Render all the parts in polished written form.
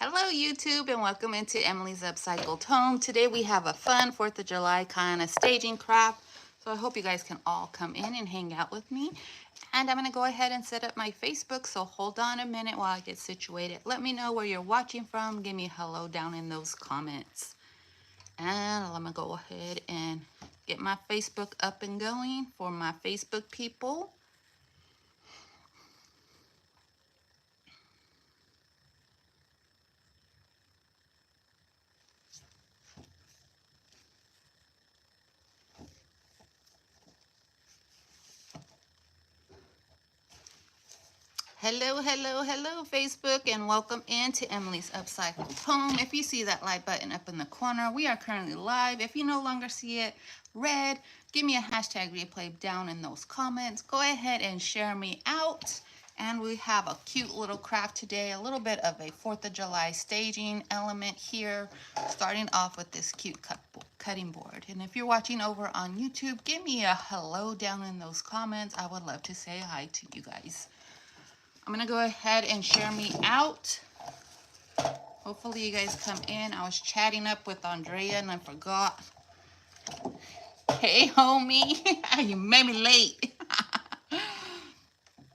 Hello YouTube and welcome into Emily's Upcycled Home. Today we have a fun 4th of July kind of staging craft. So I hope you guys can all come in and hang out with me. And I'm going to go ahead and set up my Facebook. So hold on a minute while I get situated. Let me know where you're watching from. Give me a hello down in those comments. And let me go ahead and get my Facebook up and going for my Facebook people. Hello, Facebook, and welcome into Emily's Upcycled Home. If you see that light button up in the corner, we are currently live. If you no longer see it red, give me a hashtag replay down in those comments. Go ahead and share me out. And we have a cute little craft today, a little bit of a 4th of July staging element here, starting off with this cute cutting board. And if you're watching over on YouTube, give me a hello down in those comments. I would love to say hi to you guys. I'm gonna go ahead and share me out. Hopefully you guys come in. I was chatting up with Andrea and I forgot. Hey homie, you made me late.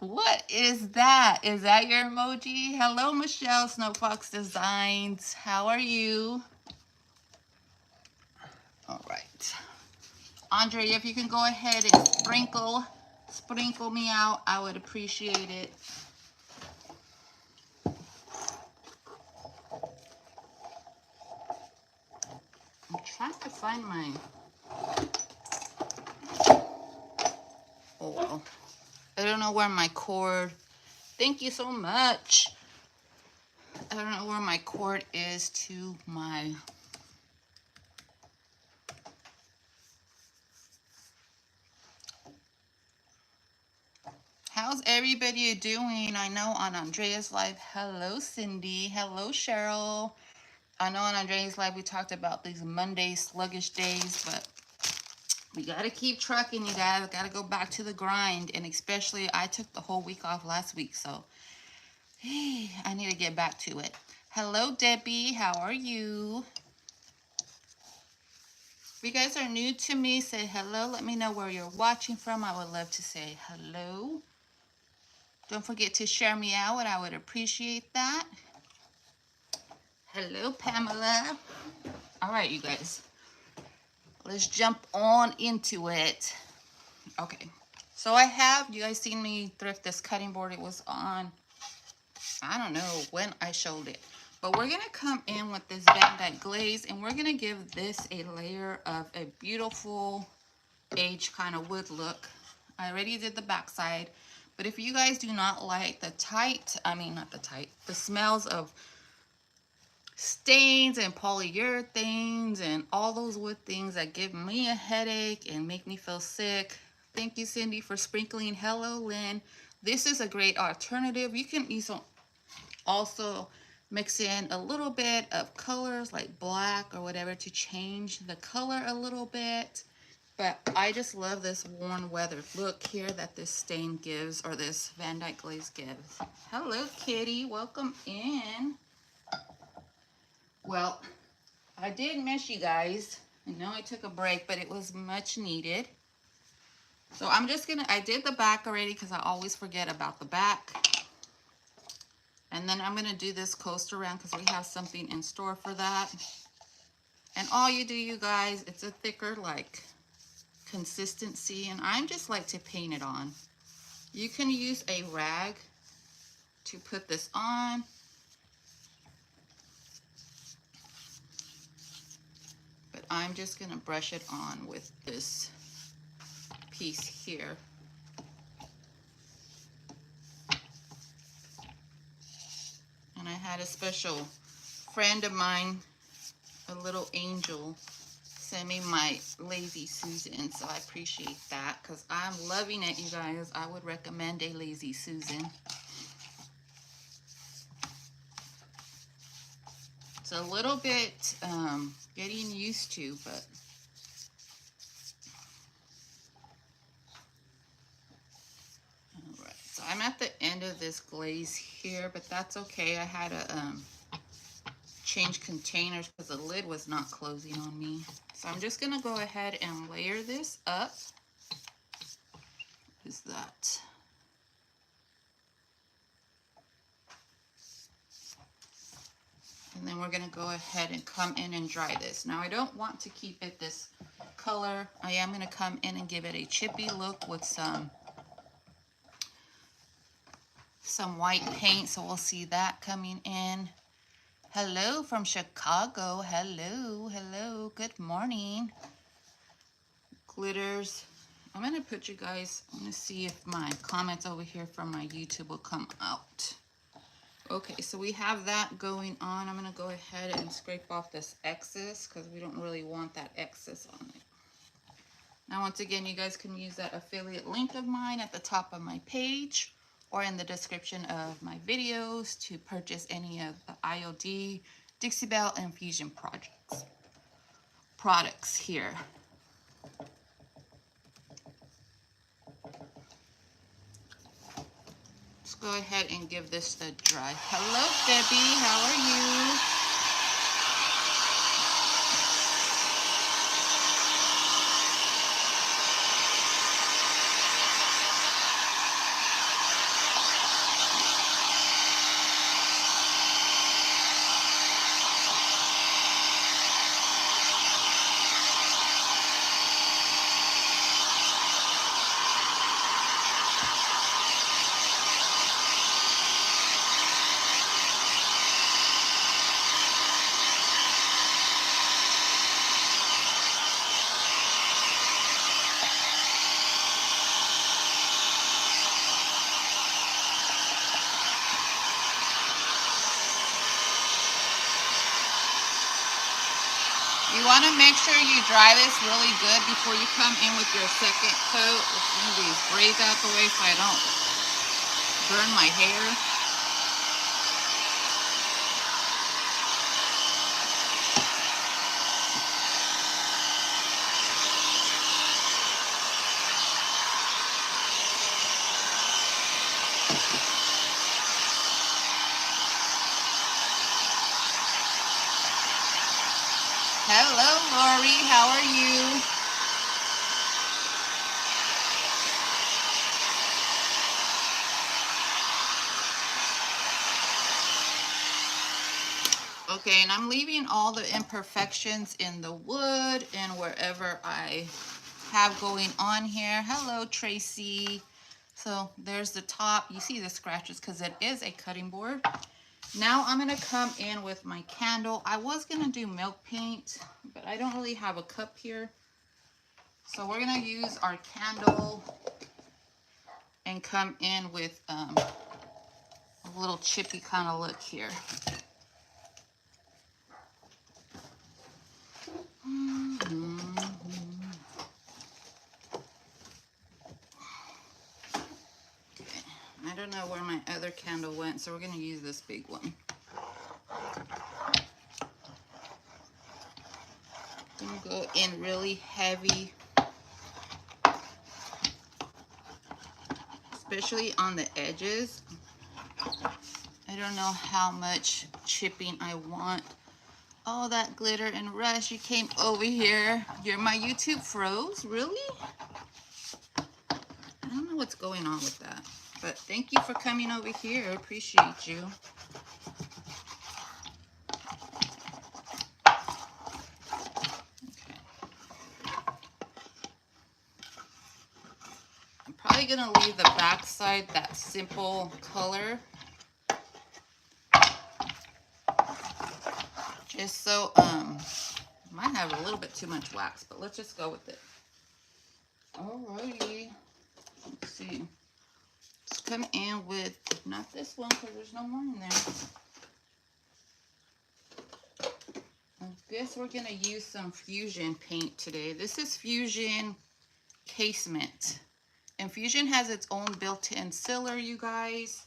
What is that? Is that your emoji? Hello Michelle, Snowfox Designs. How are you? All right. Andrea, if you can go ahead and sprinkle me out, I would appreciate it. I'm trying to find my oil. I don't know where my cord. Thank you so much. I don't know where my cord is to my. How's everybody doing? I know on Andrea's live. Hello, Cindy. Hello, Cheryl. I know on Andrea's live we talked about these Monday sluggish days, but we gotta keep trucking, you guys. Gotta go back to the grind, and especially I took the whole week off last week, so hey, I need to get back to it. Hello, Debbie. How are you? If you guys are new to me, say hello. Let me know where you're watching from. I would love to say hello. Don't forget to share me out. I would appreciate that. Hello, Pamela. All right, you guys. Let's jump on into it. Okay. So I have, you guys seen me thrift this cutting board. It was on, I don't know when I showed it. But we're going to come in with this Van Dyke glaze, and we're going to give this a layer of a beautiful aged kind of wood look. I already did the backside, but if you guys do not like the the smells of stains and polyurethanes and all those wood things that give me a headache and make me feel sick. Thank you, Cindy, for sprinkling. Hello, Lynn. This is a great alternative. You can also mix in a little bit of colors like black or whatever to change the color a little bit. But I just love this warm weather look here that this stain gives, or this Van Dyke glaze gives. Hello, Kitty. Welcome in. Well, I did miss you guys. I know I took a break, but it was much needed. So I'm just gonna, I did the back already because I always forget about the back. And then I'm gonna do this coast around because we have something in store for that. And all you do, you guys, it's a thicker like consistency, and I just like to paint it on. You can use a rag to put this on. But I'm just gonna brush it on with this piece here. And I had a special friend of mine, a little angel, send me my Lazy Susan, so I appreciate that because I'm loving it, you guys. I would recommend a Lazy Susan. It's a little bit getting used to, but all right. So I'm at the end of this glaze here, but that's okay. I had a change containers because the lid was not closing on me. So I'm just gonna go ahead and layer this up. What is that? And then we're gonna go ahead and come in and dry this. Now I don't want to keep it this color. I am gonna come in and give it a chippy look with some white paint. So we'll see that coming in. Hello from Chicago. Hello, hello, good morning. Glitters. I'm gonna put you guys, I'm gonna see if my comments over here from my YouTube will come out. Okay, so we have that going on. I'm gonna go ahead and scrape off this excess because we don't really want that excess on it. Now, once again, you guys can use that affiliate link of mine at the top of my page or in the description of my videos to purchase any of the IOD, Dixie Belle, and Fusion products here. Let's go ahead and give this a dry. Hello, Debbie. How are you? You want to make sure you dry this really good before you come in with your second coat. Let's move these braids out the way so I don't burn my hair. Hello, Lori. How are you? Okay, and I'm leaving all the imperfections in the wood and wherever I have going on here. Hello, Tracy. So there's the top. You see the scratches because it is a cutting board. Now I'm going to come in with my candle. I was going to do milk paint, but I don't really have a cup here. So we're going to use our candle and come in with a little chippy kind of look here. I don't know where my other candle went, so we're going to use this big one. I'm going to go in really heavy, especially on the edges. I don't know how much chipping I want. Oh, that glitter and rush, you came over here. My YouTube froze? Really? I don't know what's going on with that. But thank you for coming over here. I appreciate you. Okay. I'm probably going to leave the back side that simple color. Just so, might have a little bit too much wax, but let's just go with it. Alrighty. Let's see. Let's come in with, not this one because there's no more in there. I guess we're going to use some Fusion paint today. This is Fusion Casement. And Fusion has its own built-in sealer, you guys.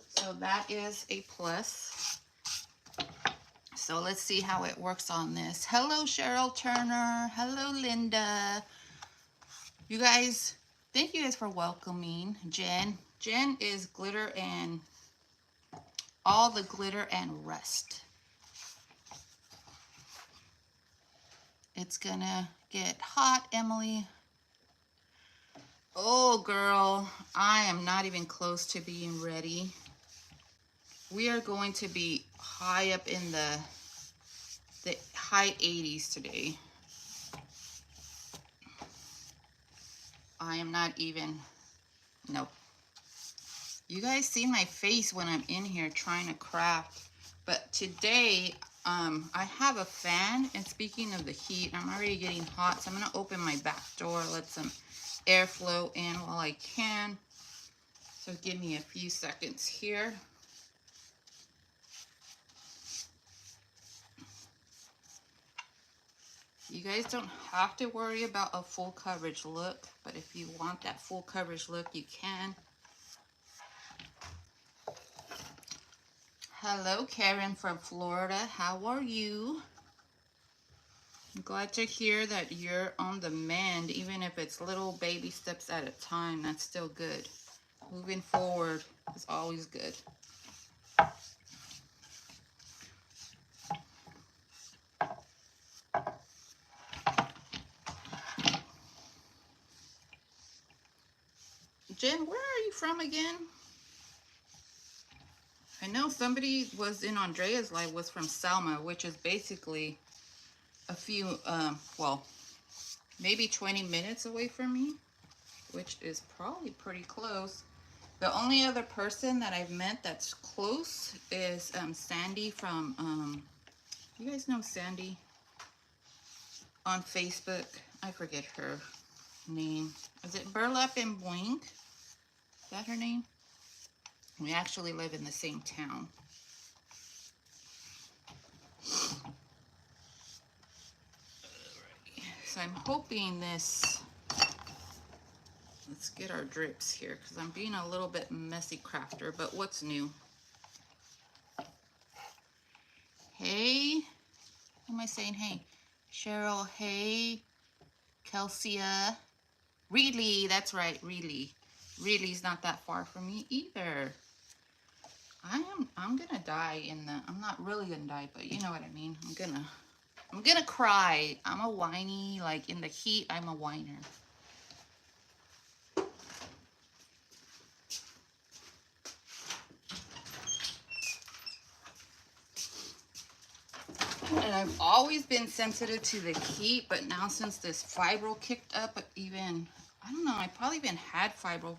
So that is a plus. So let's see how it works on this. Hello, Cheryl Turner. Hello, Linda. You guys, thank you guys for welcoming Jen. Jen is glitter and all the glitter and rust. It's gonna get hot, Emily. Oh, girl, I am not even close to being ready. We are going to be high up in the high 80s today. I am not even, nope. You guys see my face when I'm in here trying to craft. But today, I have a fan, and speaking of the heat, I'm already getting hot, so I'm gonna open my back door, let some airflow in while I can. So give me a few seconds here. You guys don't have to worry about a full coverage look, but if you want that full coverage look, you can. Hello, Karen from Florida. How are you? I'm glad to hear that you're on the mend, even if it's little baby steps at a time. That's still good. Moving forward is always good. Jen, where are you from again? I know somebody was in Andrea's live was from Selma, which is basically a few, well, maybe 20 minutes away from me, which is probably pretty close. The only other person that I've met that's close is Sandy from, you guys know Sandy on Facebook? I forget her name. Is it Burlap and Boink? Is that her name? We actually live in the same town. So I'm hoping this, let's get our drips here because I'm being a little bit messy crafter, but what's new? Hey, who am I saying hey? Cheryl, hey, Kelsia, Reedley, that's right, Reedley. Reedley's not that far from me either. I'm gonna die in the, I'm not really gonna die, but you know what I mean. I'm gonna cry. I'm a whiny, like in the heat, I'm a whiner. And I've always been sensitive to the heat, but now since this fibro kicked up, even, I don't know, I probably even had fibro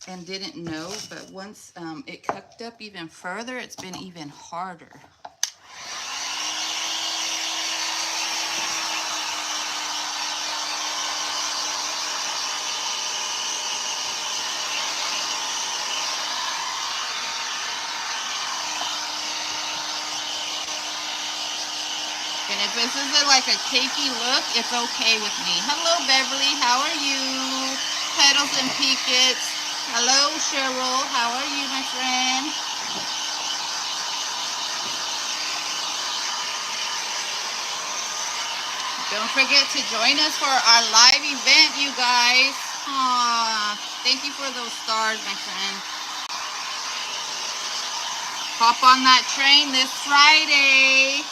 and didn't know, but once it kicked up even further, it's been even harder. And if this isn't like a cakey look, it's okay with me. Hello, Beverly. How are you? Petals and Peakets. Hello, Cheryl. How are you, my friend? Don't forget to join us for our live event, you guys. Aww. Thank you for those stars, my friend. Hop on that train this Friday.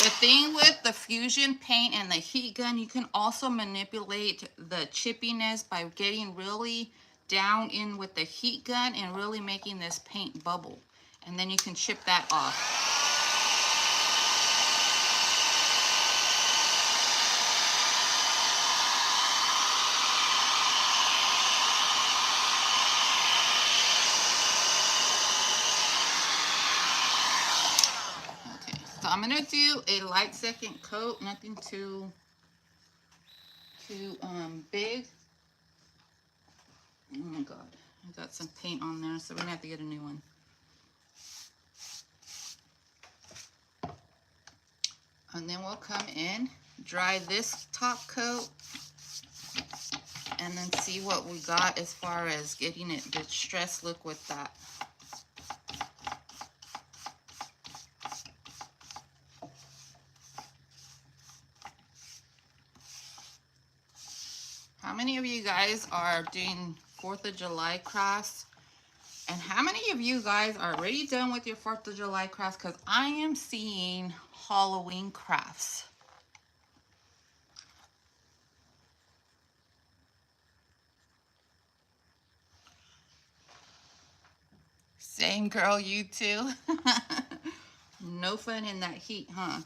The thing with the fusion paint and the heat gun, you can also manipulate the chippiness by getting really down in with the heat gun and really making this paint bubble. And then you can chip that off. So I'm gonna do a light second coat, nothing too big. Oh my god, I got some paint on there, so we're gonna have to get a new one. And then we'll come in, dry this top coat, and then see what we got as far as getting it the distressed look with that. How many of you guys are doing 4th of July crafts? And how many of you guys are already done with your 4th of July crafts? Because I am seeing Halloween crafts. Same girl, you too. No fun in that heat, huh?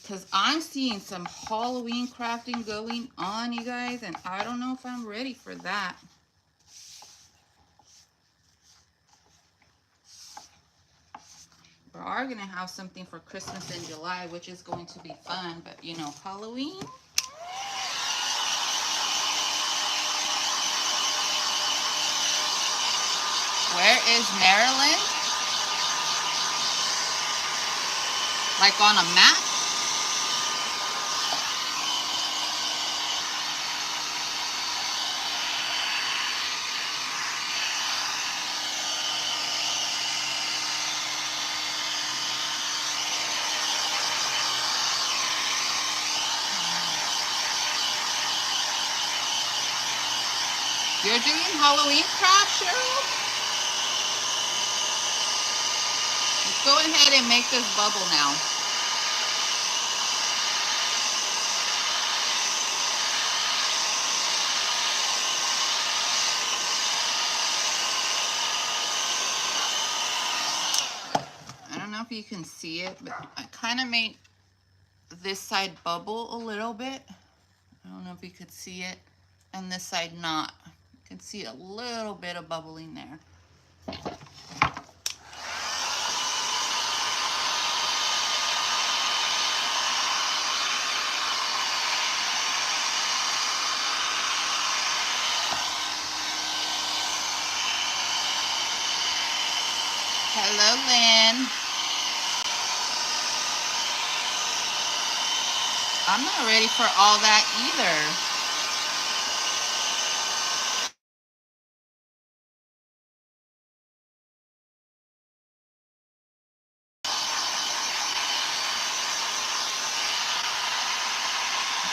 Because I'm seeing some Halloween crafting going on, you guys, and I don't know if I'm ready for that. We are going to have something for Christmas in July, which is going to be fun, but you know, Halloween. Where is Maryland? Like on a map? You're doing Halloween crafts, Cheryl? Let's go ahead and make this bubble now. I don't know if you can see it, but I kind of made this side bubble a little bit. I don't know if you could see it. And this side not. You can see a little bit of bubbling there. Hello, Lynn. I'm not ready for all that either.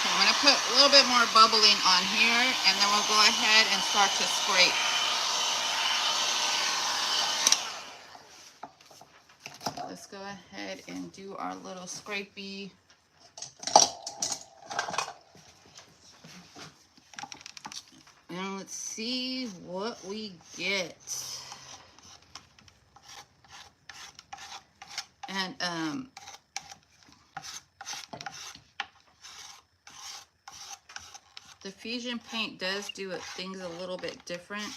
I'm going to put a little bit more bubbling on here, and then we'll go ahead and start to scrape. Let's go ahead and do our little scrapey. And let's see what we get. And the Fusion paint does do things a little bit different.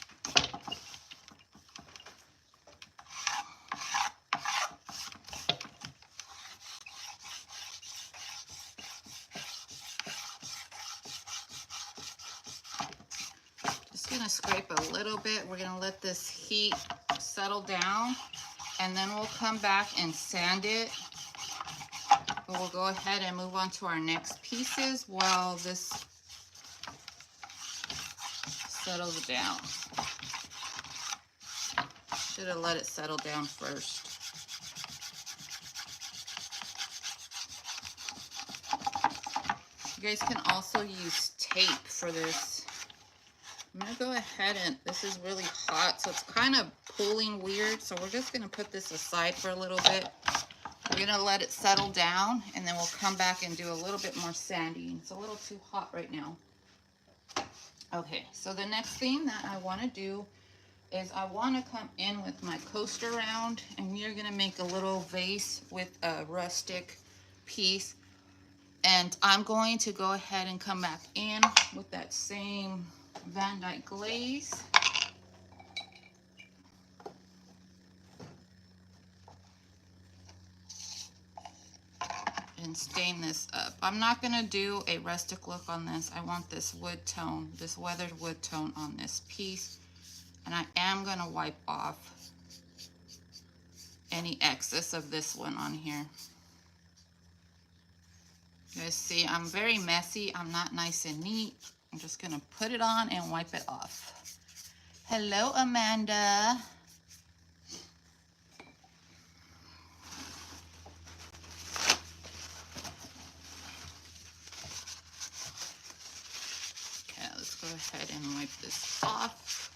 Just gonna scrape a little bit. We're gonna let this heat settle down, and then we'll come back and sand it. But we'll go ahead and move on to our next pieces while this settles down. Should have let it settle down first. You guys can also use tape for this. I'm gonna go ahead and, this is really hot, so it's kind of pulling weird. So we're just gonna put this aside for a little bit. We're gonna let it settle down, and then we'll come back and do a little bit more sanding. It's a little too hot right now. Okay, so the next thing that I wanna do is I wanna come in with my coaster round, and we are gonna make a little vase with a rustic piece. And I'm going to go ahead and come back in with that same Van Dyke glaze. And stain this up. I'm not gonna do a rustic look on this. I want this wood tone, this weathered wood tone on this piece. And I am gonna wipe off any excess of this one on here. You guys see, I'm very messy. I'm not nice and neat. I'm just gonna put it on and wipe it off. Hello, Amanda. go ahead and wipe this off.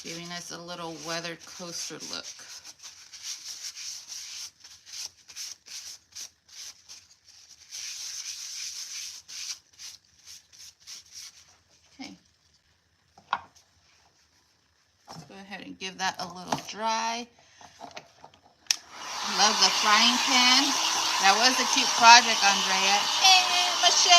Giving us a little weathered coaster look. Okay. Let's go ahead and give that a little dry. Love the frying pan. That was a cute project, Andrea. Hey, Michelle!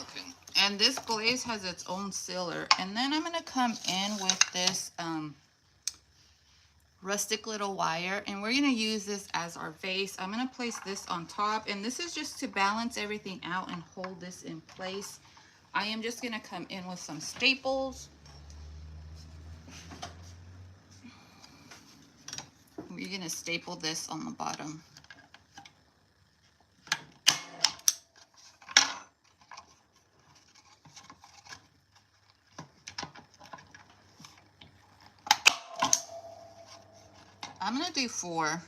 Okay, and this glaze has its own sealer. And then I'm gonna come in with this rustic little wire, and we're gonna use this as our vase. I'm gonna place this on top, and this is just to balance everything out and hold this in place. I am just gonna come in with some staples. We're gonna staple this on the bottom. I'm gonna do 4.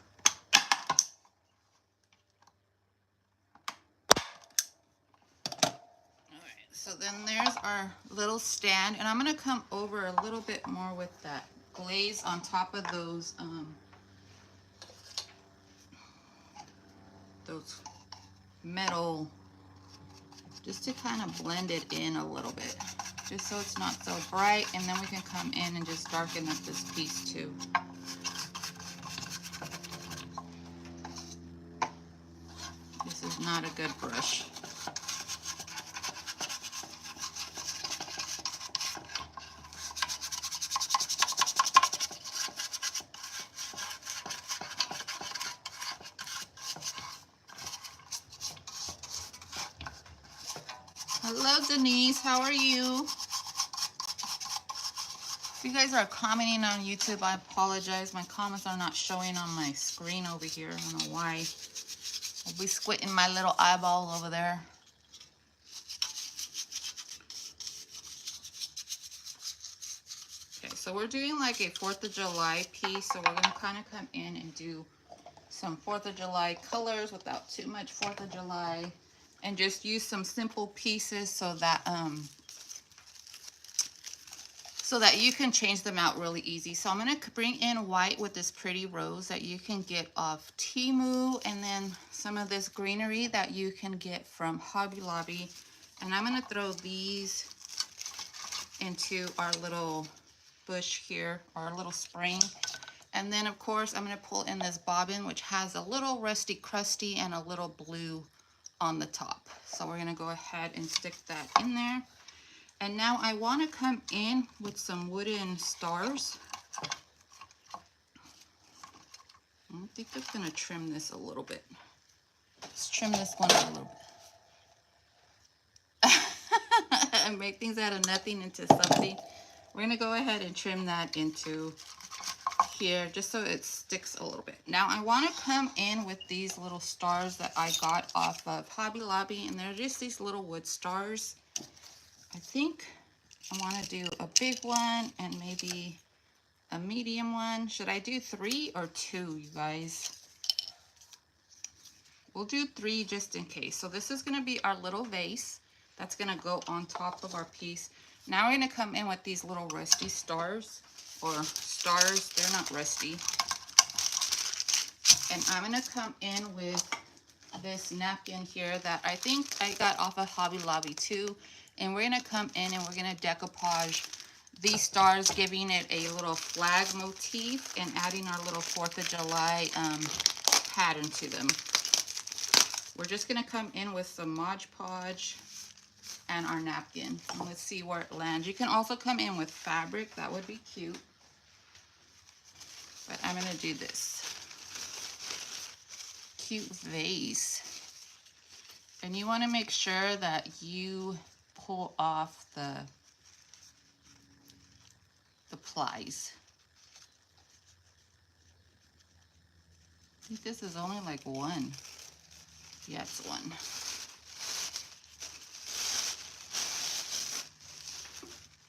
So then there's our little stand, and I'm gonna come over a little bit more with that glaze on top of those metal, just to kind of blend it in a little bit, just so it's not so bright. And then we can come in and just darken up this piece too. This is not a good brush. Hello, Denise. How are you? If you guys are commenting on YouTube, I apologize. My comments are not showing on my screen over here. I don't know why. I'll be squinting my little eyeball over there. Okay, so we're doing like a 4th of July piece. So we're going to kind of come in and do some 4th of July colors without too much 4th of July. And just use some simple pieces so that you can change them out really easy. So I'm going to bring in white with this pretty rose that you can get off Temu, and then some of this greenery that you can get from Hobby Lobby. And I'm going to throw these into our little bush here, our little spring. And then of course I'm going to pull in this bobbin, which has a little rusty crusty and a little blue on the top. So we're going to go ahead and stick that in there. And now I want to come in with some wooden stars. I think I'm going to trim this a little bit. Let's trim this one a little bit. And make things out of nothing into something. We're going to go ahead and trim that into here just so it sticks a little bit. Now I want to come in with these little stars that I got off of Hobby Lobby, and they're just these little wood stars. I think I want to do a big one and maybe a medium one. Should I do 3 or 2, you guys? We'll do 3 just in case. So this is going to be our little vase that's going to go on top of our piece. Now we're going to come in with these little rusty stars, or stars, they're not rusty. And I'm going to come in with this napkin here that I think I got off of Hobby Lobby too. And we're going to come in and we're going to decoupage these stars, giving it a little flag motif and adding our little 4th of July pattern to them. We're just going to come in with some Mod Podge and our napkin. And let's see where it lands. You can also come in with fabric. That would be cute. But I'm going to do this cute vase. And you want to make sure that you pull off the plies. I think this is only like 1. Yeah, it's 1.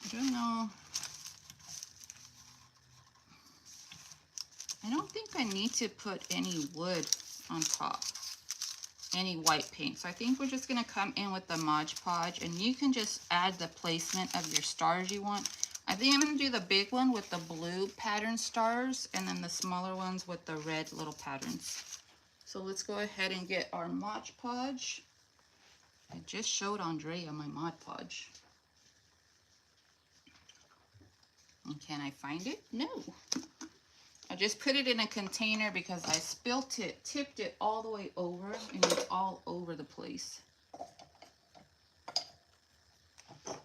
I don't know. I don't think I need to put any wood on top, any white paint. So I think we're just gonna come in with the Mod Podge, and you can just add the placement of your stars you want. I think I'm gonna do the big one with the blue pattern stars, and then the smaller ones with the red little patterns. So let's go ahead and get our Mod Podge. I just showed Andrea my Mod Podge. And can I find it? No. I just put it in a container because I spilt it, tipped it all the way over, and it's all over the place. Okay.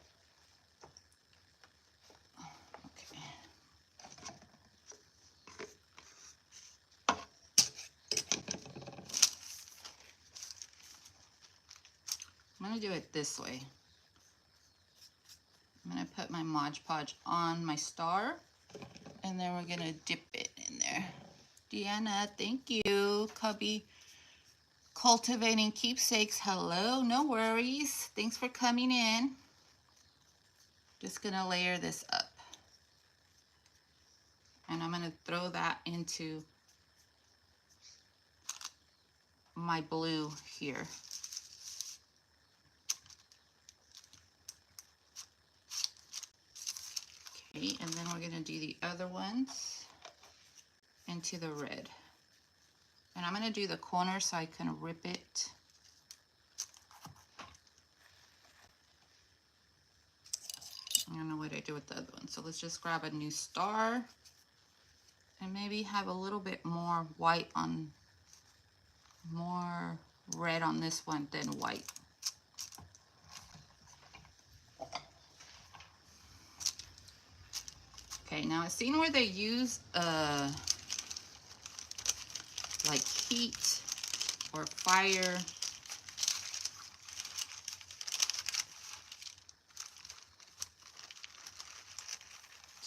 I'm gonna do it this way. I'm gonna put my Mod Podge on my star, and then we're gonna dip it in there. Deanna, thank you. Cubby Cultivating Keepsakes, hello, no worries. Thanks for coming in. Just gonna layer this up. And I'm gonna throw that into my blue here. Okay, and then we're gonna do the other ones into the red. And I'm gonna do the corner so I can rip it. I don't know what I do with the other one. So let's just grab a new star and maybe have a little bit more white on, more red on this one than white. Okay, now I've seen where they use like heat or fire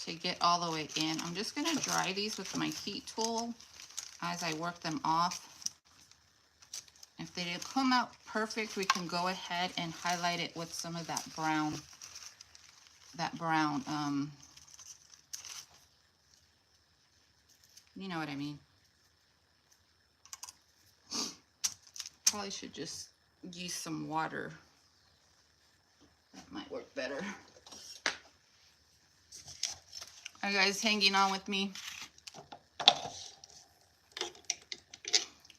to get all the way in. I'm just gonna dry these with my heat tool as I work them off. If they didn't come out perfect, we can go ahead and highlight it with some of that brown, you know what I mean. Probably should just use some water. That might work better. Are you guys hanging on with me?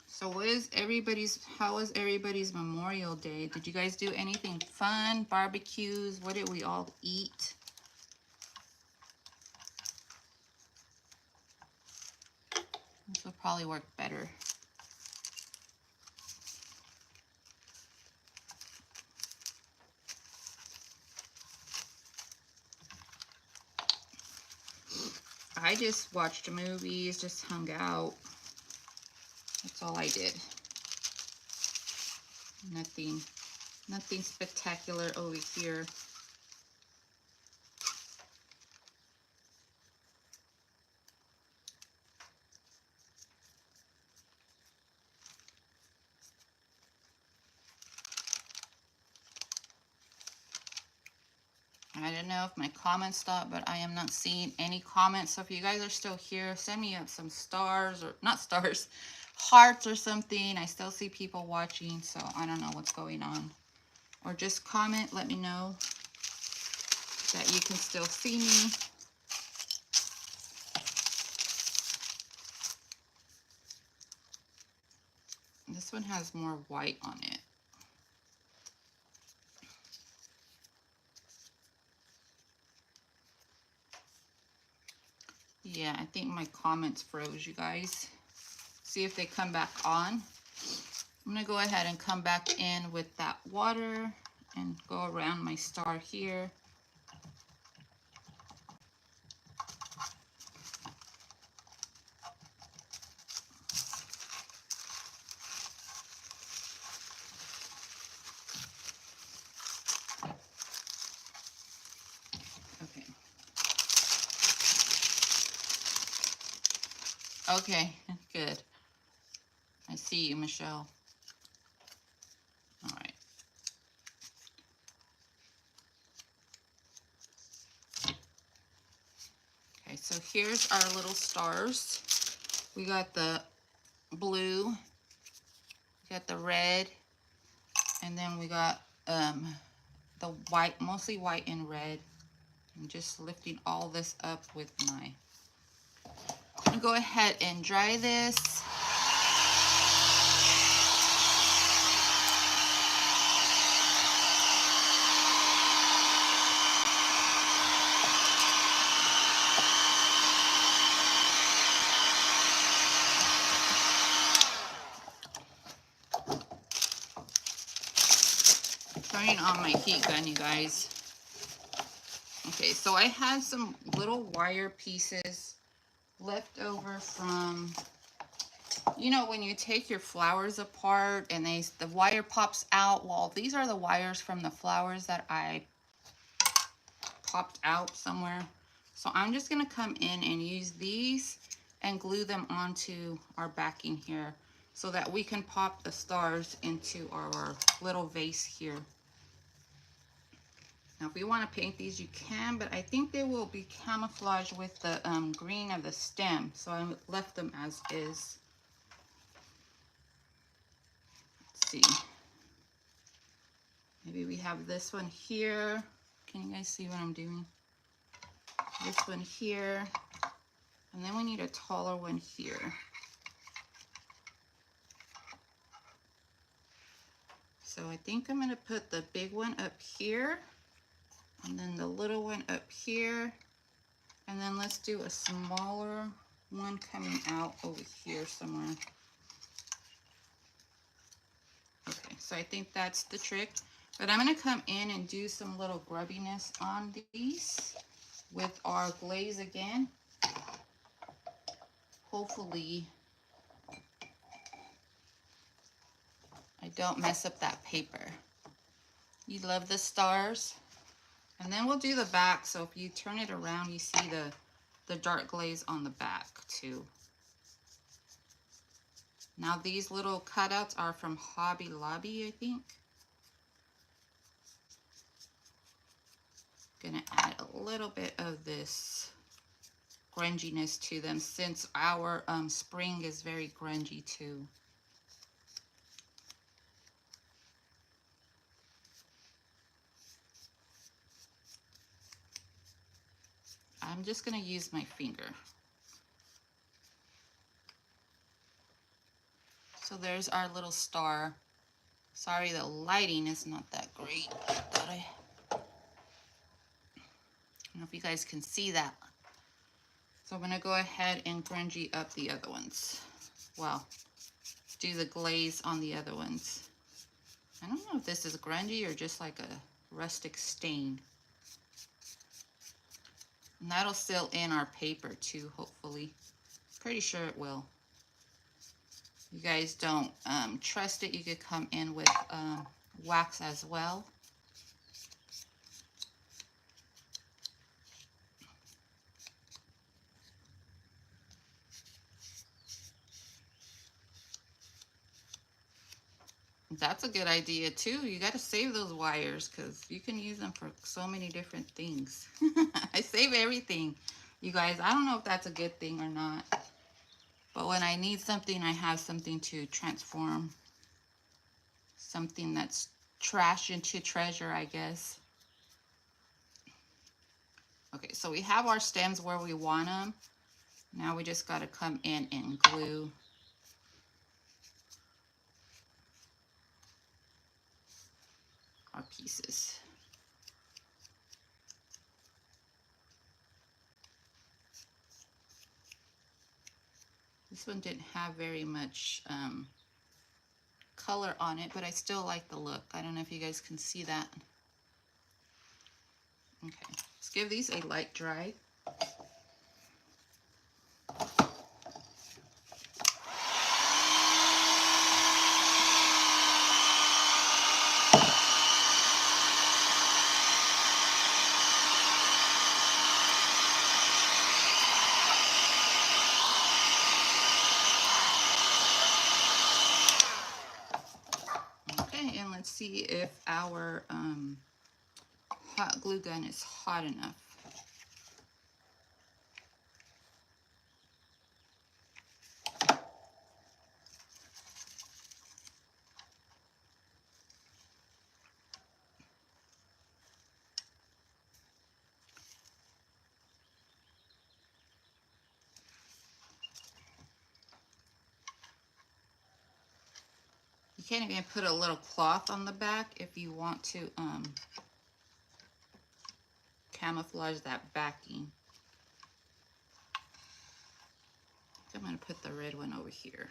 So how was everybody's Memorial Day? Did you guys do anything fun? Barbecues? What did we all eat? This will probably work better. I just watched movies, just hung out. That's all I did. Nothing spectacular over here. I don't know if my comments stopped, but I am not seeing any comments. So if you guys are still here, send me up some stars, or not stars, hearts or something. I still see people watching, so I don't know what's going on. Or just comment, let me know that you can still see me. This one has more white on it. Yeah, I think my comments froze, you guys. See if they come back on. I'm gonna go ahead and come back in with that water and go around my star here. Okay. Okay, good. I see you, Michelle. All right. Okay, so here's our little stars. We got the blue, we got the red, and then we got the white, mostly white and red. I'm just lifting all this up with my, I'm gonna go ahead and dry this. Turning on my heat gun, you guys. Okay, so I had some little wire pieces left over from, you know, when you take your flowers apart and the wire pops out. Well, these are the wires from the flowers that I popped out somewhere. So I'm just gonna come in and use these and glue them onto our backing here so that we can pop the stars into our little vase here. Now, if you want to paint these, you can, but I think they will be camouflaged with the green of the stem, so I left them as is. Let's see. Maybe we have this one here. Can you guys see what I'm doing? This one here, and then we need a taller one here. So I think I'm going to put the big one up here, and then the little one up here, and then let's do a smaller one coming out over here somewhere. Okay, so I think that's the trick. But I'm going to come in and do some little grubbiness on these with our glaze again. Hopefully I don't mess up that paper. You love the stars. And then we'll do the back. So if you turn it around, you see the dark glaze on the back too. Now these little cutouts are from Hobby Lobby, I think. Gonna add a little bit of this grunginess to them since our spring is very grungy too. I'm just gonna use my finger. So there's our little star. Sorry, the lighting is not that great. I don't know if you guys can see that. So I'm gonna go ahead and grungy up the other ones. Well, do the glaze on the other ones. I don't know if this is grungy or just like a rustic stain. And that'll seal in our paper too, hopefully. Pretty sure it will. You guys don't trust it, you could come in with wax as well. That's a good idea too. You got to save those wires because you can use them for so many different things. I save everything, you guys. I don't know if that's a good thing or not. But when I need something, I have something to transform something that's trash into treasure, I guess. Okay, so we have our stems where we want them. Now we just got to come in and glue our pieces. This one didn't have very much color on it, but I still like the look. I don't know if you guys can see that. Okay, let's give these a light dry. And let's see if our hot glue gun is hot enough. You can't even put a little cloth on the back if you want to camouflage that backing. I'm going to put the red one over here.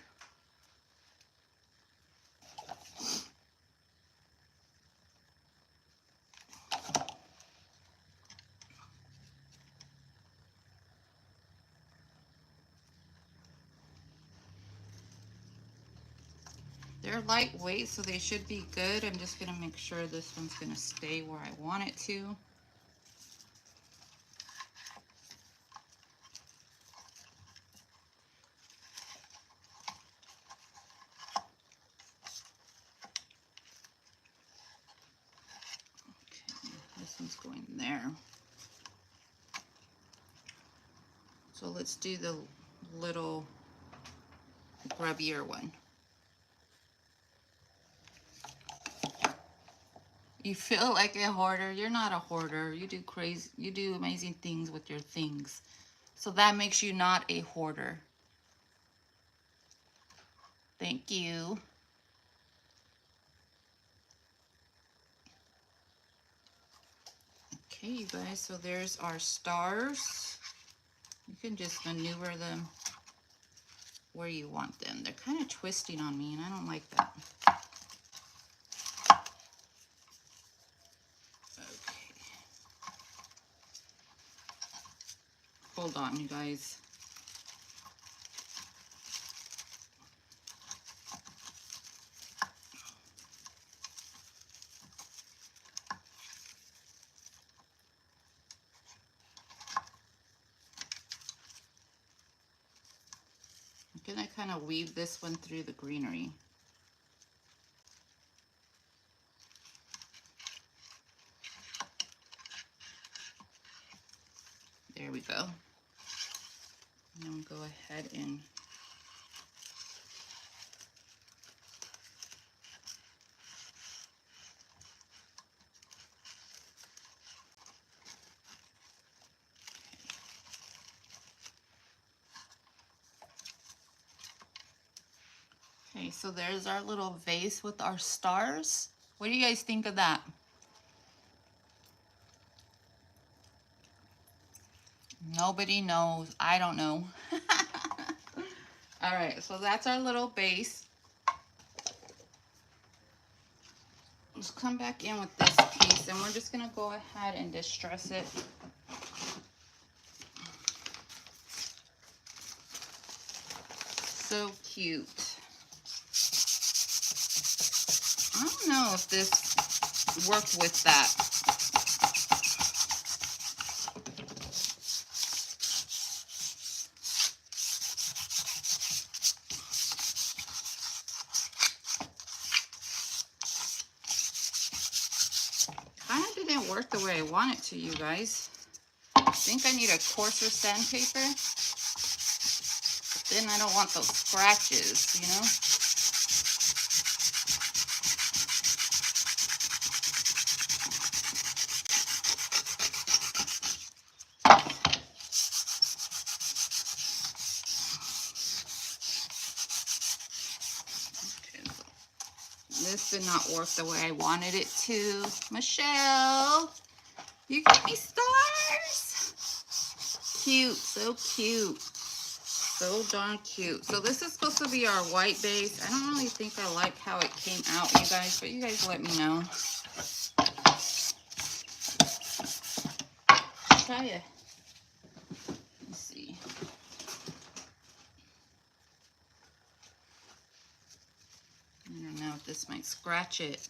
They're lightweight, so they should be good. I'm just going to make sure this one's going to stay where I want it to. This one's going there. So let's do the little grubbier one. You feel like a hoarder. You're not a hoarder. You do amazing things with your things. So that makes you not a hoarder. Thank you. Okay, you guys, so there's our stars. You can just maneuver them where you want them. They're kind of twisting on me, and I don't like that. Okay. Hold on, you guys. I'm gonna kind of weave this one through the greenery. There we go. And then we'll go ahead and okay, so there's our little vase with our stars. What do you guys think of that? Nobody knows. I don't know. All right, so that's our little base. Let's come back in with this piece, and we're just gonna go ahead and distress it. So cute. I don't know if this worked with that. Kind of didn't work the way I want it to, you guys. I think I need a coarser sandpaper. Then I don't want those scratches, you know? This did not work the way I wanted it to. Michelle, you give me stars. Cute, so cute. So darn cute. So this is supposed to be our white base. I don't really think I like how it came out, you guys, but you guys let me know. Try it. Let's see. I don't know if this might scratch it.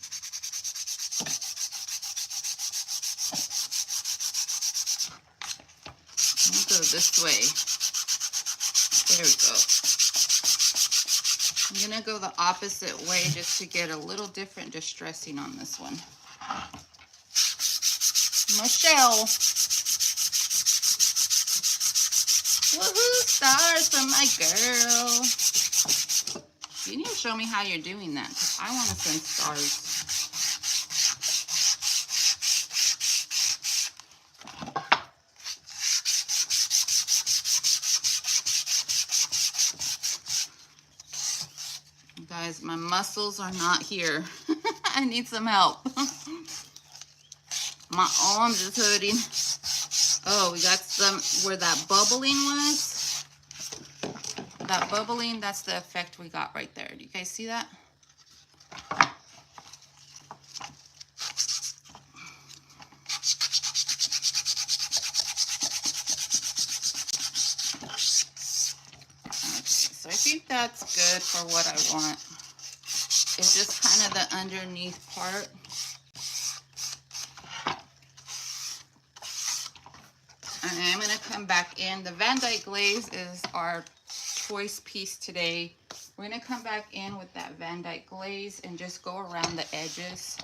I'm gonna go this way. There we go. I'm gonna go the opposite way just to get a little different distressing on this one. Michelle. Woohoo, stars from my girl. You need to show me how you're doing that, because I want to send stars. Guys, my muscles are not here. I need some help. My arms is hurting. Oh, we got some where that bubbling was. That bubbling, that's the effect we got right there. Do you guys see that? So I think that's good for what I want. It's just kind of the underneath part. And I'm going to come back in. The Van Dyke glaze is our choice piece today. We're going to come back in with that Van Dyke glaze and just go around the edges.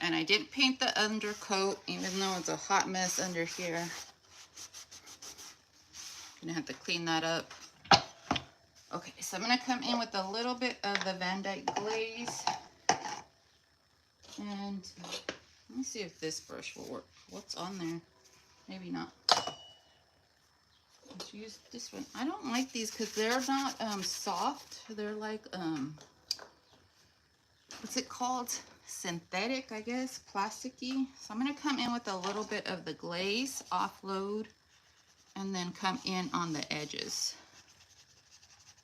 And I didn't paint the undercoat, even though it's a hot mess under here. Gonna have to clean that up. Okay, so I'm gonna come in with a little bit of the Van Dyke glaze. And let me see if this brush will work. What's on there? Maybe not. Let's use this one. I don't like these because they're not soft. They're like, what's it called? Synthetic, I guess, plasticky. So I'm gonna come in with a little bit of the glaze, offload, and then come in on the edges.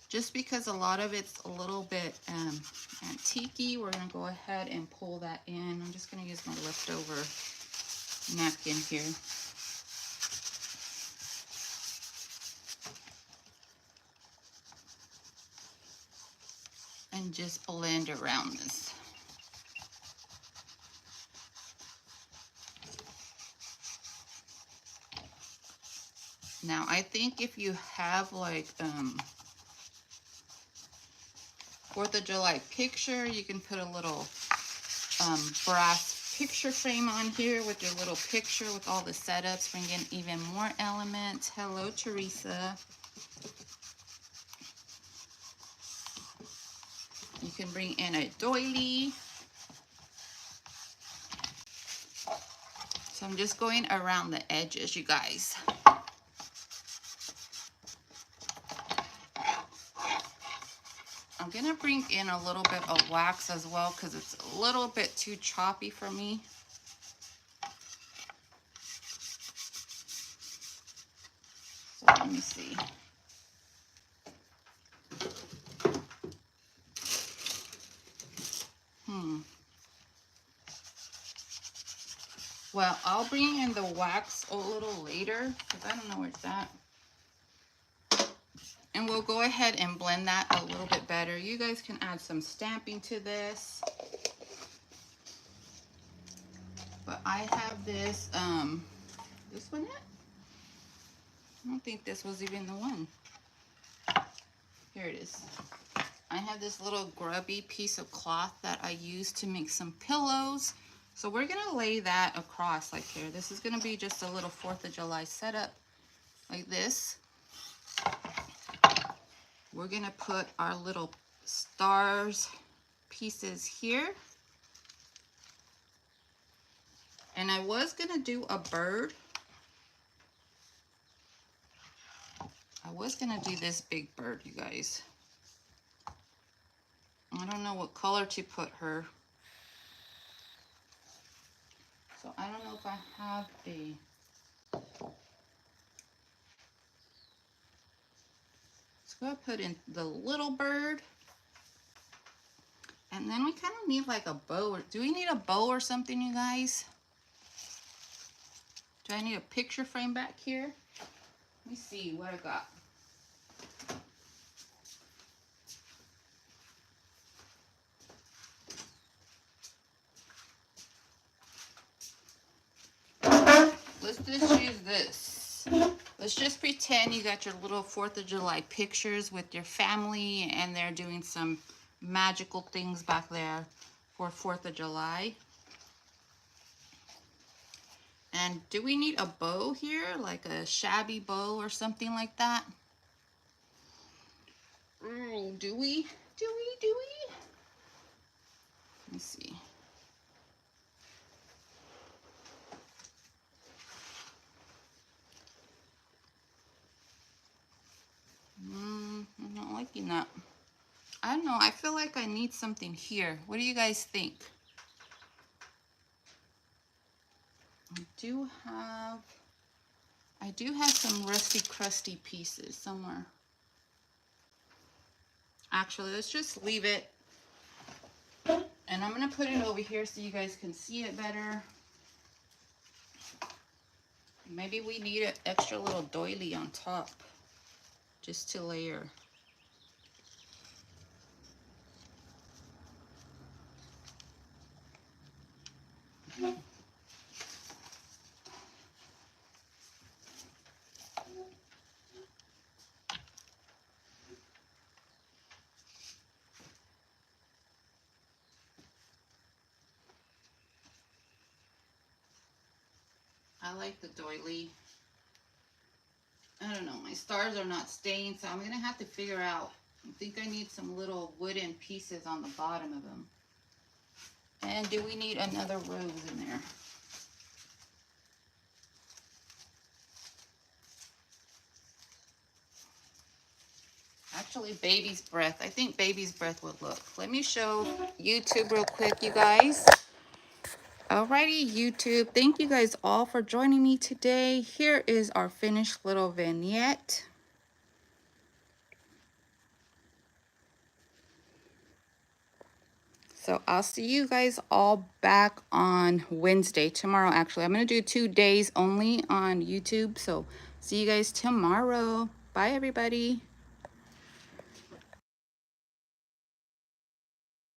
Just because a lot of it's a little bit antique-y, we're gonna go ahead and pull that in. I'm just gonna use my leftover napkin here. And just blend around this. Now, I think if you have like 4th of July picture, you can put a little brass picture frame on here with your little picture with all the setups, bring in even more elements. Hello, Teresa. You can bring in a doily. So I'm just going around the edges, you guys. I'm gonna bring in a little bit of wax as well because it's a little bit too choppy for me. So let me see. Well, I'll bring in the wax a little later because I don't know where it's at. And we'll go ahead and blend that a little bit better. You guys can add some stamping to this. But I have this, this one it? I don't think this was even the one. Here it is. I have this little grubby piece of cloth that I use to make some pillows. So we're gonna lay that across like here. This is gonna be just a little 4th of July setup like this. We're gonna put our little stars pieces here. And I was gonna do a bird. I was gonna do this big bird, you guys. I don't know what color to put her. So I don't know if I have a... Let's go put in the little bird. And then we kind of need like a bow. Do we need a bow or something, you guys? Do I need a picture frame back here? Let me see what I got. Let's just use this. Let's just pretend you got your little 4th of July pictures with your family and they're doing some magical things back there for 4th of July. And do we need a bow here? Like a shabby bow or something like that? Ooh, do we? Do we? Let me see. know. I feel like I need something here. What do you guys think? I do have some rusty, crusty pieces somewhere. Actually, let's just leave it. And I'm going to put it over here so you guys can see it better. Maybe we need an extra little doily on top just to layer. I like the doily. I don't know, my stars are not staying, so I'm going to have to figure out. I think I need some little wooden pieces on the bottom of them. And do we need another rose in there? Actually, baby's breath. I think baby's breath would look. Let me show YouTube real quick, you guys. Alrighty, YouTube. Thank you guys all for joining me today. Here is our finished little vignette. So I'll see you guys all back on Wednesday, tomorrow actually. I'm going to do 2 days only on YouTube. So see you guys tomorrow. Bye, everybody.